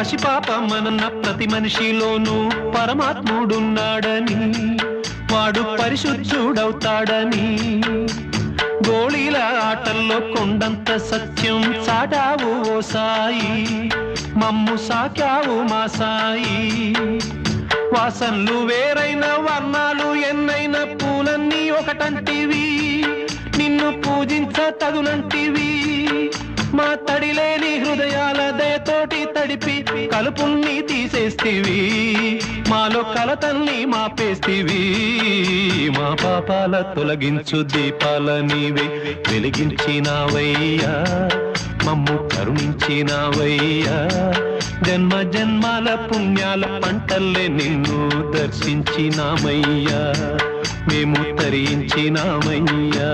పసిపాపమన్న ప్రతి మనిషిలోనూ పరమాత్ముడున్నాడని, వాడు పరిశుద్ధుడవుతాడని, గోళీల ఆటల్లో కొండంత సత్యం చాటావు ఓ సాయి, మమ్ము సాకావు మా సాయి. వాసనలు వేరైన వర్ణాలు ఎన్నైన పూలన్నీ ఒకటంటివి, నిన్ను పూజించ తగునంటివి. మా తడిలేని హృదయాల దయతోటి తడిపి కలుపుల్ని తీసేస్తివి, మాలో కలతల్ని మాపేస్తివి. మా పాపాల తొలగించు దీపాల నీవే వెలిగించినావయ్యా, మమ్ము కరుణించినావయ్యా. జన్మ జన్మాల పుణ్యాల పంటల్లే నిన్ను దర్శించినామయ్యా, మేము తరించినామయ్యా.